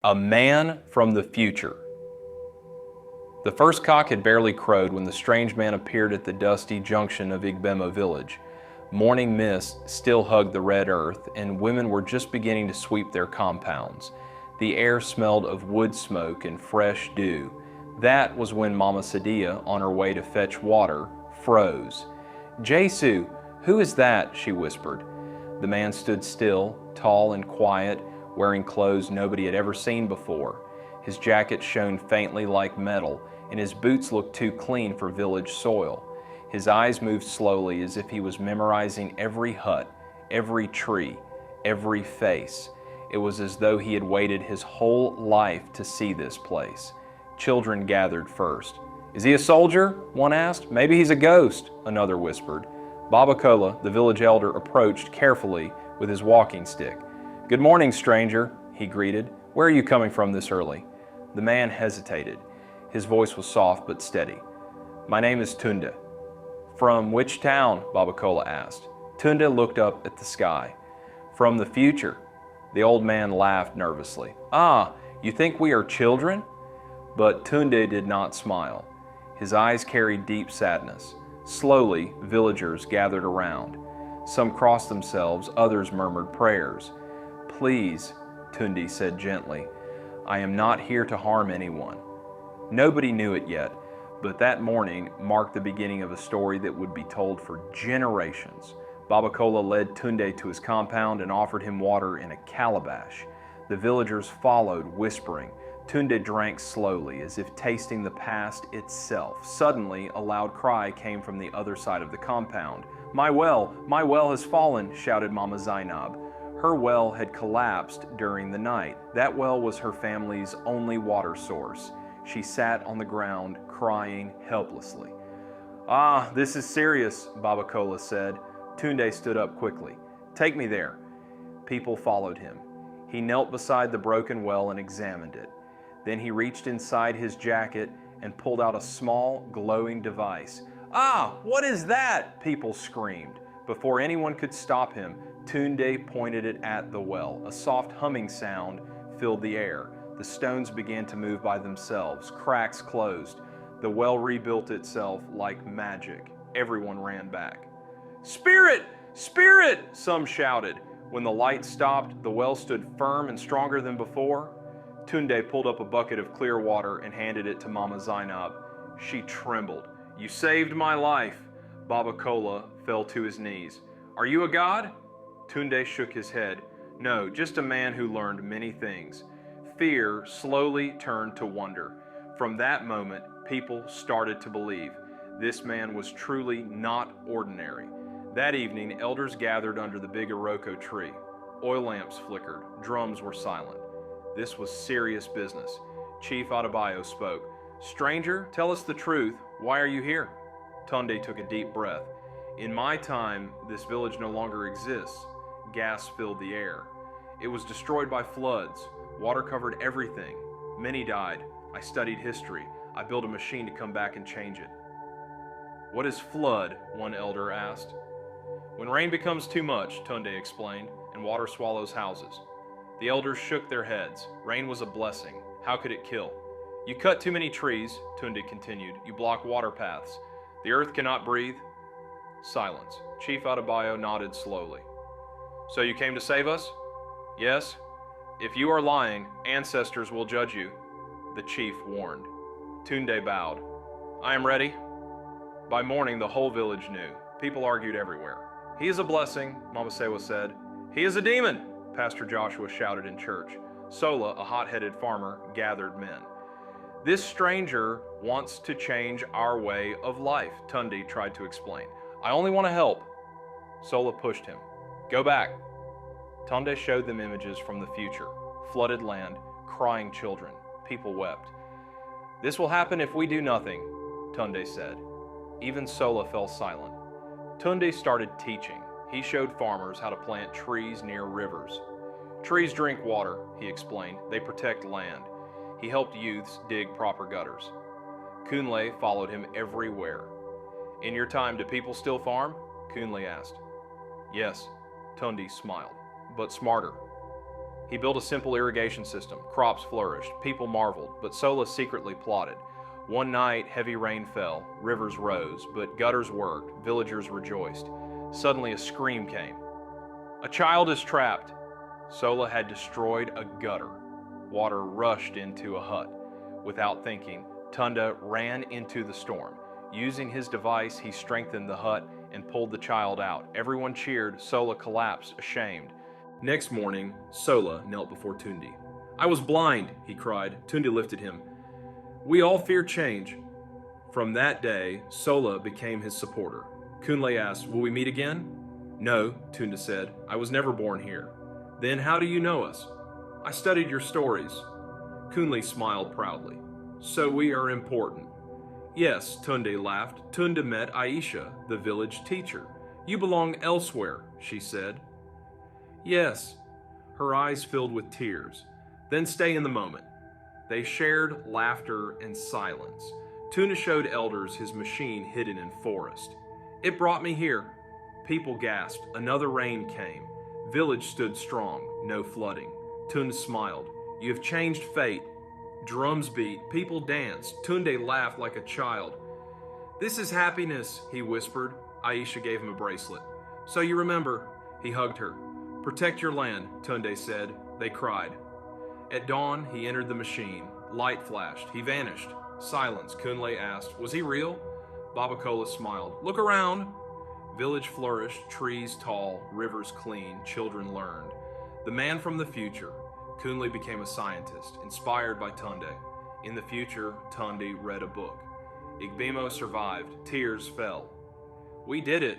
A man from the future. The first cock had barely crowed when the strange man appeared at the dusty junction of Igbemo village. Morning mist still hugged the red earth, and women were just beginning to sweep their compounds. The air smelled of wood smoke and fresh dew. That was when Mama Sadia, on her way to fetch water, froze. "Jesu, who is that?" she whispered. The man stood still, tall and quiet, wearing clothes nobody had ever seen before. His jacket shone faintly like metal, and his boots looked too clean for village soil. His eyes moved slowly as if he was memorizing every hut, every tree, every face. It was as though he had waited his whole life to see this place. Children gathered first. "Is he a soldier?" one asked. "Maybe he's a ghost," another whispered. Baba Kola, the village elder, approached carefully with his walking stick. "Good morning, stranger," he greeted. "Where are you coming from this early?" The man hesitated. His voice was soft but steady. "My name is Tunde." "From which town?" Baba Kola asked. Tunde looked up at the sky. "From the future." The old man laughed nervously. "Ah, you think we are children?" But Tunde did not smile. His eyes carried deep sadness. Slowly, villagers gathered around. Some crossed themselves, others murmured prayers. "Please," Tunde said gently, "I am not here to harm anyone." Nobody knew it yet, but that morning marked the beginning of a story that would be told for generations. Baba Kola led Tunde to his compound and offered him water in a calabash. The villagers followed, whispering. Tunde drank slowly, as if tasting the past itself. Suddenly, a loud cry came from the other side of the compound. My well has fallen," shouted Mama Zainab. Her well had collapsed during the night. That well was her family's only water source. She sat on the ground, crying helplessly. "Ah, this is serious," Baba Kola said. Tunde stood up quickly. "Take me there." People followed him. He knelt beside the broken well and examined it. Then he reached inside his jacket and pulled out a small, glowing device. "Ah, what is that?" people screamed. Before anyone could stop him, Tunde pointed it at the well. A soft humming sound filled the air. The stones began to move by themselves. Cracks closed. The well rebuilt itself like magic. Everyone ran back. "Spirit! Spirit!" some shouted. When the light stopped, the well stood firm and stronger than before. Tunde pulled up a bucket of clear water and handed it to Mama Zainab. She trembled. "You saved my life." Baba Kola fell to his knees. "Are you a god?" Tunde shook his head. "No, just a man who learned many things." Fear slowly turned to wonder. From that moment, people started to believe this man was truly not ordinary. That evening, elders gathered under the big Iroko tree. Oil lamps flickered. Drums were silent. This was serious business. Chief Adebayo spoke. "Stranger, tell us the truth. Why are you here?" Tunde took a deep breath. "In my time, this village no longer exists." Gas filled the air. It was destroyed by floods. Water covered everything. Many died. I studied history. I built a machine to come back and change it. "What is flood?" one elder asked. "When rain becomes too much," Tunde explained, "and water swallows houses." The elders shook their heads. Rain was a blessing. How could it kill? "You cut too many trees," Tunde continued. "You block water paths. The earth cannot breathe." Silence. Chief Adebayo nodded slowly. "So you came to save us?" "Yes." "If you are lying, ancestors will judge you," the chief warned. Tunde bowed. "I am ready." By morning, the whole village knew. People argued everywhere. "He is a blessing," Mama Sewa said. "He is a demon," Pastor Joshua shouted in church. Sola, a hot-headed farmer, gathered men. "This stranger wants to change our way of life," Tunde tried to explain. "I only want to help." Sola pushed him. "Go back." Tunde showed them images from the future. Flooded land, crying children. People wept. "This will happen if we do nothing," Tunde said. Even Sola fell silent. Tunde started teaching. He showed farmers how to plant trees near rivers. "Trees drink water," he explained. "They protect land." He helped youths dig proper gutters. Kunle followed him everywhere. "In your time, do people still farm?" Kunle asked. "Yes," Tunde smiled, "but smarter." He built a simple irrigation system. Crops flourished. People marveled, but Sola secretly plotted. One night, heavy rain fell. Rivers rose, but gutters worked. Villagers rejoiced. Suddenly, a scream came. A child is trapped. Sola had destroyed a gutter. Water rushed into a hut. Without thinking, Tunda ran into the storm. Using his device, he strengthened the hut and pulled the child out. Everyone cheered. Sola collapsed, ashamed. Next morning, Sola knelt before Tundi. "I was blind," he cried. Tundi lifted him. "We all fear change." From that day, Sola became his supporter. Kunle asked, "Will we meet again?" "No," Tunda said. "I was never born here." "Then how do you know us?" "I studied your stories." Kunle smiled proudly. "So we are important." "Yes," Tunde laughed. "Tunda met Aisha, the village teacher. You belong elsewhere," she said. "Yes." Her eyes filled with tears. "Then stay in the moment." They shared laughter and silence. Tuna showed elders his machine hidden in forest. "It brought me here." People gasped. Another rain came. Village stood strong, no flooding. Tuna smiled. "You have changed fate." Drums beat. People danced. Tunde laughed like a child. "This is happiness," he whispered. Aisha gave him a bracelet. "So you remember." He hugged her. "Protect your land," Tunde said. They cried. At dawn, he entered the machine. Light flashed. He vanished. Silence. Kunle asked, "Was he real?" Babakola smiled. "Look around." Village flourished, trees tall, rivers clean, children learned. The man from the future. Kunle became a scientist, inspired by Tunde. In the future, Tunde read a book. Igbimo survived. Tears fell. "We did it,"